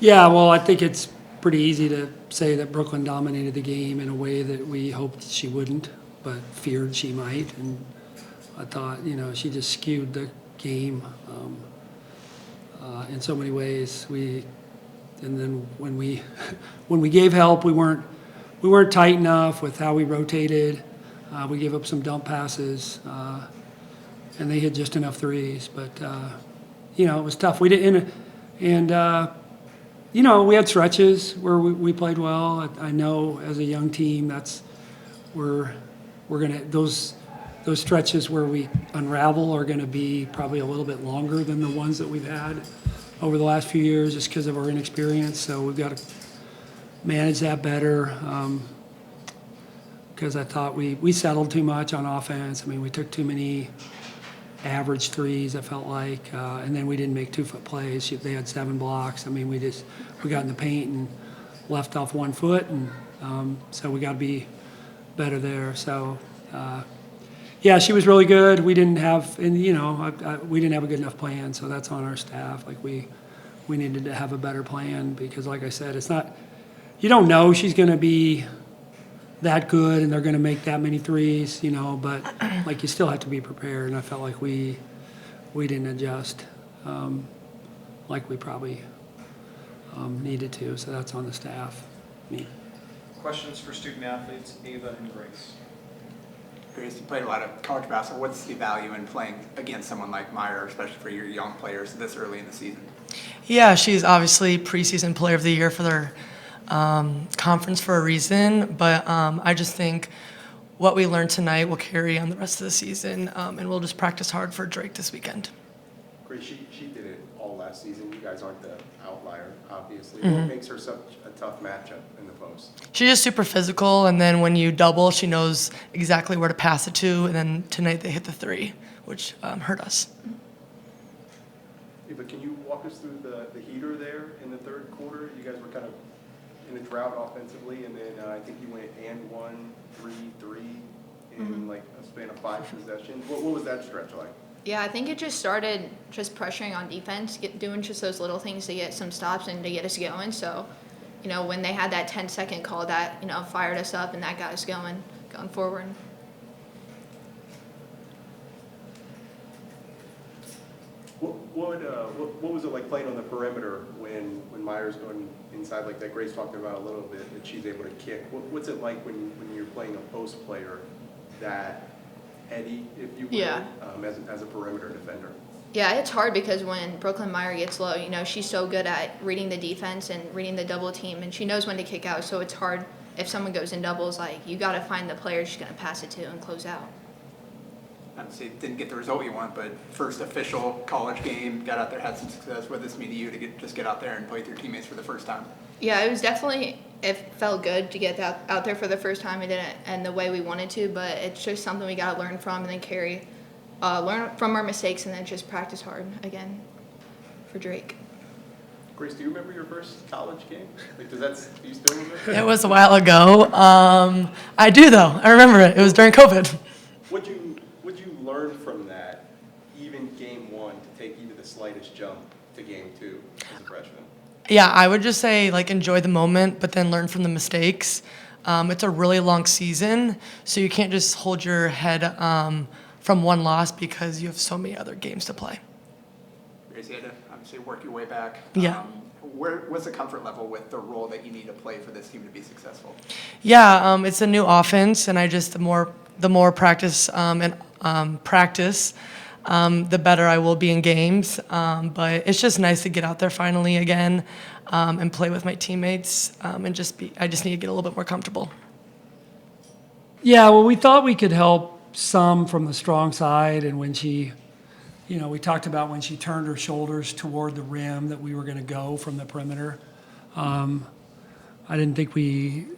Yeah, well, I think it's pretty easy to say that Brooklyn dominated the game in a way that we hoped she wouldn't, but feared she might. And I thought, she just skewed the game in so many ways. And then when we when we gave help, we weren't tight enough with how we rotated. We gave up some dump passes, and they hit just enough threes. But it was tough. We didn't, and we had stretches where we played well. I know as a young team, we're gonna those stretches where we unravel are gonna be probably a little bit longer than the ones that we've had over the last few years, just because of our inexperience. So we've got to manage that better. Because I thought we settled too much on offense. I mean, we took too many average threes, I felt like, and then we didn't make 2-foot plays. They had 7 blocks. I mean, we got in the paint and left off 1 foot, and so we got to be better there. So, yeah, she was really good. We didn't have, and we didn't have a good enough plan, so that's on our staff. Like we needed to have a better plan because, like I said, it's not. You don't know she's going to be that good and they're going to make that many threes, but like you still have to be prepared. And I felt like we didn't adjust like we probably needed to. So that's on the staff. Me. Questions for student athletes, Ava and Grace. Grace, you played a lot of college basketball. What's the value in playing against someone like Meyer, especially for your young players this early in the season? Yeah, she's obviously preseason player of the year for their conference for a reason, but I just think what we learned tonight will carry on the rest of the season, and we'll just practice hard for Drake this weekend. Grace, she did it all last season. You guys aren't the outlier, obviously. Mm-hmm. What makes her such a tough matchup in the post? She's just super physical, and then when you double, she knows exactly where to pass it to, and then tonight they hit the 3, which hurt us. Yeah, but can you walk us through the heater there in the third quarter? You guys were kind of in a drought offensively, and then I think you went and 1, 3, 3 in like a span of 5 possessions. What was that stretch like? Yeah, I think it just started just pressuring on defense, doing just those little things to get some stops and to get us going. So, when they had that 10-second call, that, fired us up and that got us going forward. What was it like playing on the perimeter when Meyer's going inside like that? Grace talked about a little bit that she's able to kick. What's it like when you're playing a post player that heady, if you will, Yeah. As a perimeter defender? Yeah, it's hard because when Brooklyn Meyer gets low, she's so good at reading the defense and reading the double team, and she knows when to kick out. So it's hard if someone goes in doubles. Like, you got to find the player she's going to pass it to and close out. Obviously, didn't get the result you want, but first official college game, got out there, had some success. What does this mean to you to get out there and play with your teammates for the first time? Yeah, it was definitely, it felt good to get out there for the first time. It didn't end the way we wanted to, but it's just something we got to learn from and then learn from our mistakes and then just practice hard again for Drake. Grace, do you remember your first college game? Like, do you still remember? It was a while ago. I do, though. I remember it. It was during COVID. What'd you learn from that, even game 1, to take even the slightest jump to game 2 as a freshman? Yeah, I would just say, enjoy the moment, but then learn from the mistakes. It's a really long season, so you can't just hold your head from one loss because you have so many other games to play. Grace, you had to obviously work your way back. Yeah. What's the comfort level with the role that you need to play for this team to be successful? Yeah, it's a new offense, and the more practice the better I will be in games. But it's just nice to get out there finally again and play with my teammates and I just need to get a little bit more comfortable. Yeah, well, we thought we could help some from the strong side, and when she, we talked about when she turned her shoulders toward the rim that we were going to go from the perimeter. I didn't think and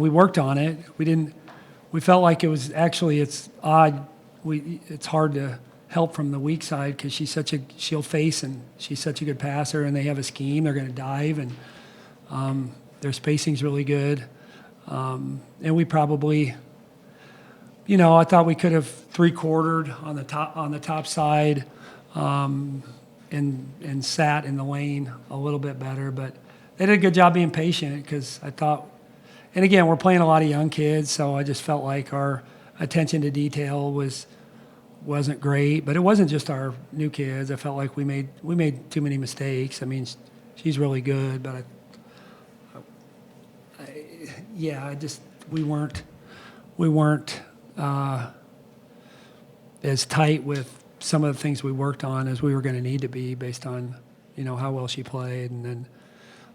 we worked on it. We felt like it was actually, it's odd. It's hard to help from the weak side because she'll face and she's such a good passer, and they have a scheme. They're going to dive, and their spacing's really good. And we probably, I thought we could have 3-quartered on the top side, and sat in the lane a little bit better. But they did a good job being patient because I thought, and again, we're playing a lot of young kids, so I just felt like our attention to detail wasn't great. But it wasn't just our new kids. I felt like we made too many mistakes. I mean, she's really good, but we weren't as tight with some of the things we worked on as we were going to need to be based on, how well she played. And then,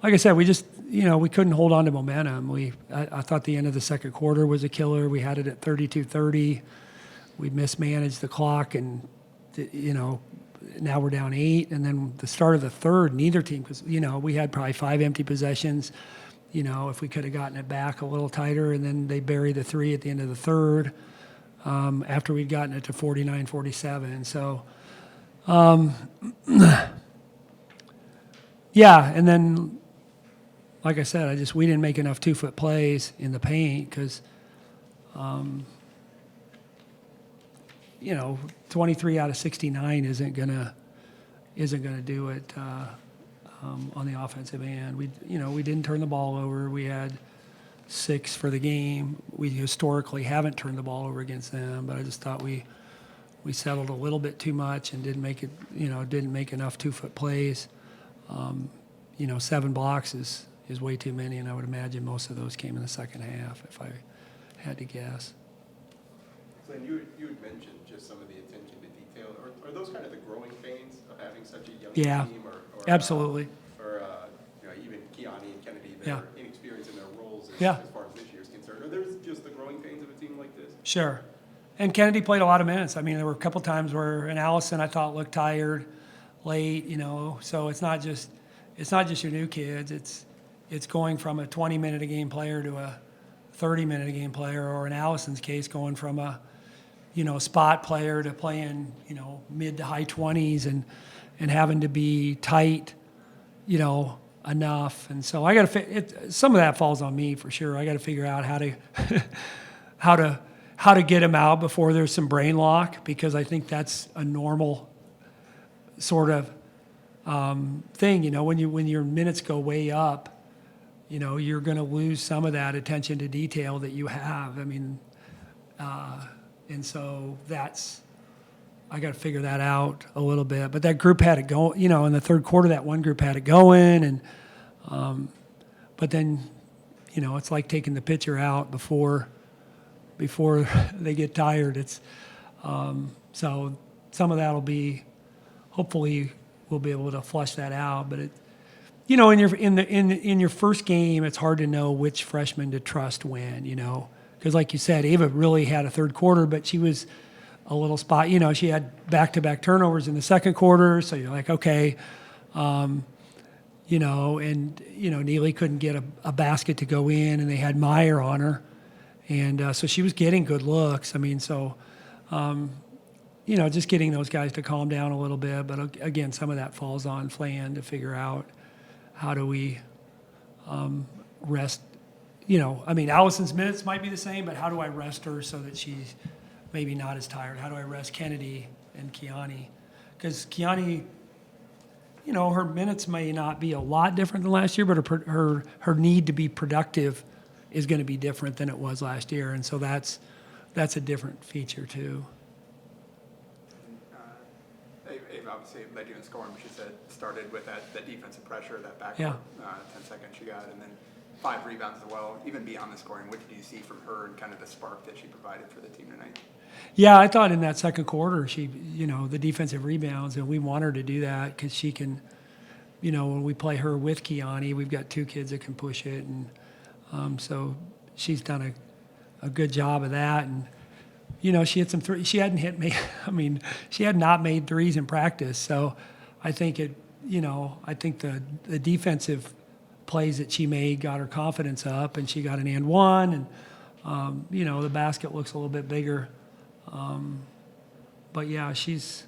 like I said, we just, we couldn't hold on to momentum. I thought the end of the second quarter was a killer. We had it at 32-30. We mismanaged the clock, and, now we're down 8. And then the start of the third, neither team, because, we had probably 5 empty possessions. If we could have gotten it back a little tighter, and then they buried the 3 at the end of the third. After we'd gotten it to 49-47. So, yeah, and then, like I said, we didn't make enough 2-foot plays in the paint because, 23 out of 69 isn't gonna do it on the offensive end. We didn't turn the ball over. We had 6 for the game. We historically haven't turned the ball over against them, but I just thought we settled a little bit too much and didn't make enough 2-foot plays. 7 blocks is way too many, and I would imagine most of those came in the second half, if I had to guess. So you had mentioned just some of the attention to detail. Are those kind of the growing pains of having such a young Yeah, team? Or absolutely. Even Keani and Kennedy, Yeah. they're inexperienced in their roles as Yeah. far as this year is concerned. Are there just the growing pains of a team like this? Sure. And Kennedy played a lot of minutes. I mean, there were a couple times where, and Allison, I thought, looked tired late, so it's not just your new kids. It's going from a 20-minute-a-game player to a 30-minute-a-game player, or in Allison's case, going from a, spot player to playing, mid to high 20s and having to be tight, enough. And so I got to some of that falls on me for sure. I got to figure out how to get him out before there's some brain lock, because I think that's a normal sort of thing. When your minutes go way up, you're going to lose some of that attention to detail that you have. I mean, and so I got to figure that out a little bit. But that group had it going, in the third quarter, that one group had it going. And, but then, it's like taking the pitcher out before they get tired. It's, so some of that will be, hopefully we'll be able to flush that out. But in your first game, it's hard to know which freshman to trust when, because like you said, Ava really had a third quarter, but she was a little spot. She had back-to-back turnovers in the second quarter, so you're like, okay, and Neely couldn't get a basket to go in, and they had Meyer on her, and so she was getting good looks. I mean, so just getting those guys to calm down a little bit. But again, some of that falls on Flan to figure out how do we rest. Allison's minutes might be the same, but how do I rest her so that she's maybe not as tired? How do I rest Kennedy and Keani? Because Keani, her minutes may not be a lot different than last year, but her need to be productive is going to be different than it was last year, and so that's a different feature too. Ava obviously led you in scoring, but she said started with that defensive pressure, that back 10 seconds she got, and then 5 rebounds as well. Even beyond the scoring, what did you see from her and kind of the spark that she provided for the team tonight? Yeah, I thought in that second quarter, she, the defensive rebounds, and we want her to do that because she can, when we play her with Keani, we've got 2 kids that can push it, and so she's done a good job of that. And she hit some threes. She hadn't she had not made threes in practice. So I think I think the defensive plays that she made got her confidence up, and she got an and one, and the basket looks a little bit bigger. But yeah, she's,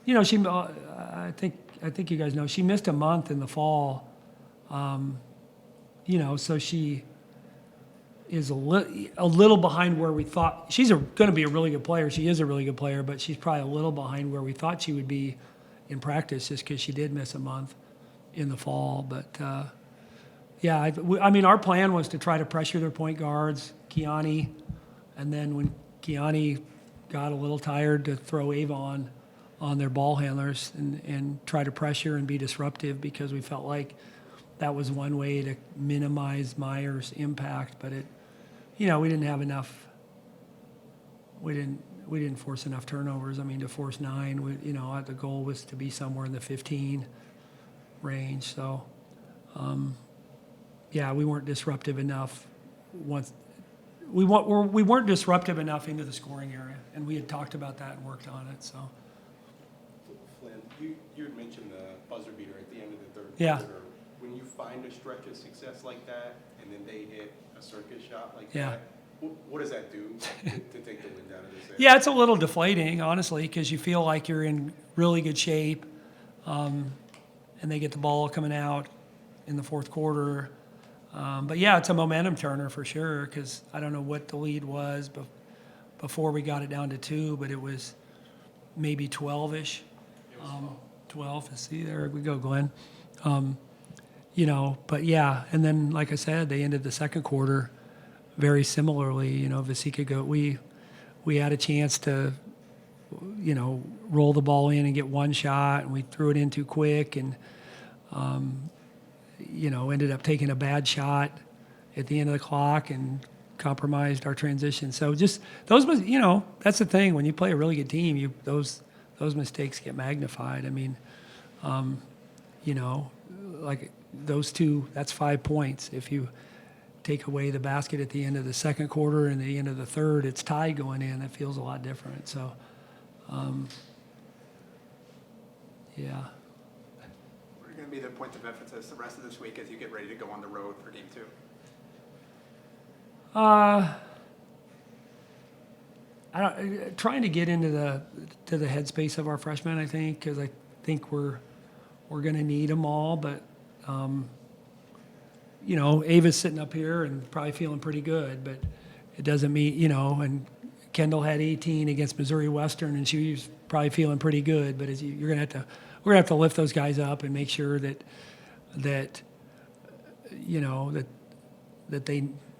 I think you guys know she missed a month in the fall. So she is a little behind where we thought. She's going to be a really good player. She is a really good player, but she's probably a little behind where we thought she would be in practice just because she did miss a month in the fall. But yeah, I mean, our plan was to try to pressure their point guards, Kiani, and then when Kiani got a little tired, to throw Ava on their ball handlers and try to pressure and be disruptive, because we felt like that was one way to minimize Meyer's impact. But we didn't have enough. We didn't force enough turnovers. I mean, to force 9, the goal was to be somewhere in the 15 range. So, yeah, we weren't disruptive enough. We weren't disruptive enough into the scoring area, and we had talked about that and worked on it. So, Flynn, you had mentioned the buzzer beater at the end of the third Yeah. quarter. When you find a stretch of success like that, and then they hit a circus shot like Yeah. that, what does that do to take the wind out of this? yeah, it's a little deflating, honestly, because you feel like you're in really good shape, and they get the ball coming out in the fourth quarter. But yeah, it's a momentum turner for sure, because I don't know what the lead was before we got it down to 2, but it was maybe 12-ish. 12. See, there we go, Glenn. But yeah, and then like I said, they ended the second quarter very similarly. Vasika we had a chance to, roll the ball in and get one shot, and we threw it in too quick, and ended up taking a bad shot at the end of the clock and compromised our transition. So just those, that's the thing. When you play a really good team, those mistakes get magnified. I mean, like those 2, that's 5 points. If you take away the basket at the end of the second quarter and the end of the third, it's tied going in. That feels a lot different. So, yeah. What are going to be the points of emphasis the rest of this week as you get ready to go on the road for game 2? Trying to get into the headspace of our freshmen, I think, because I think we're going to need them all. But Ava's sitting up here and probably feeling pretty good, but it doesn't mean, and Kendall had 18 against Missouri Western, and she was probably feeling pretty good. But we're gonna have to lift those guys up and make sure that they,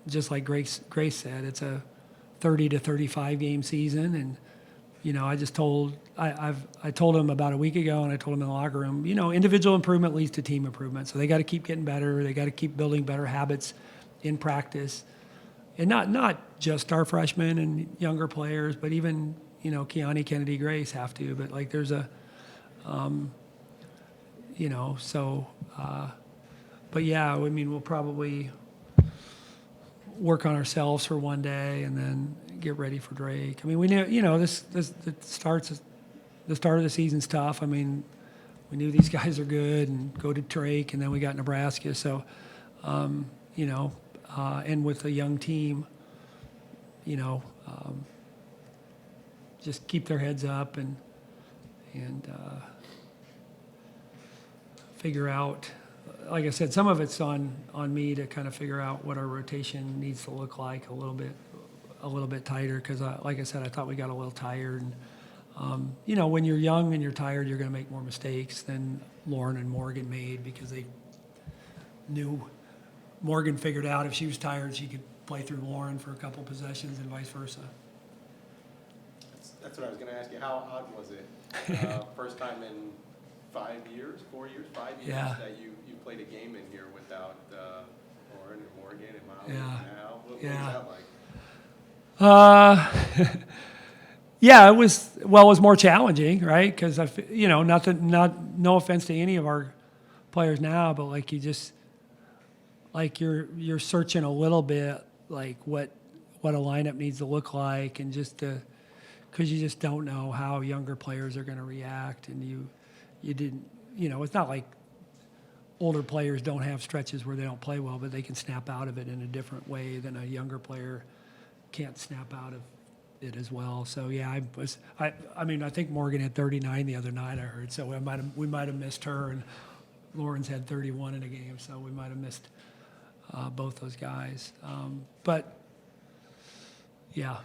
just like Grace said, it's a 30 to 35 game season. And I told them about a week ago, and I told them in the locker room, individual improvement leads to team improvement. So they got to keep getting better. They got to keep building better habits in practice, and not just our freshmen and younger players, but even Kiani, Kennedy, Grace have to. But like there's a, but yeah, I mean we'll probably work on ourselves for one day and then get ready for Drake. I mean, we knew, the start of the season's tough. I mean, we knew these guys are good, and go to Drake, and then we got Nebraska. So, and with a young team, just keep their heads up and figure out. Like I said, some of it's on me to kind of figure out what our rotation needs to look like a little bit tighter, because like I said, I thought we got a little tired. And when you're young and you're tired, you're going to make more mistakes than Lauren and Morgan made, because they knew Morgan figured out if she was tired, she could play through Lauren for a couple possessions and vice versa. That's what I was going to ask you. How odd was it? First time in 4 years, Yeah. that you played a game in here without Lauren and Morgan and Molly Yeah. and Al. What Yeah. was that like? Yeah, it was more challenging, right? Because no offense to any of our players now, but like you're searching a little bit, like what a lineup needs to look like, and because you just don't know how younger players are going to react, and you didn't, it's not like older players don't have stretches where they don't play well, but they can snap out of it in a different way than a younger player can't snap out of it as well. So yeah, I think Morgan had 39 the other night, I heard. So we might have missed her, and Lauren's had 31 in a game, so we might have missed both those guys. But yeah.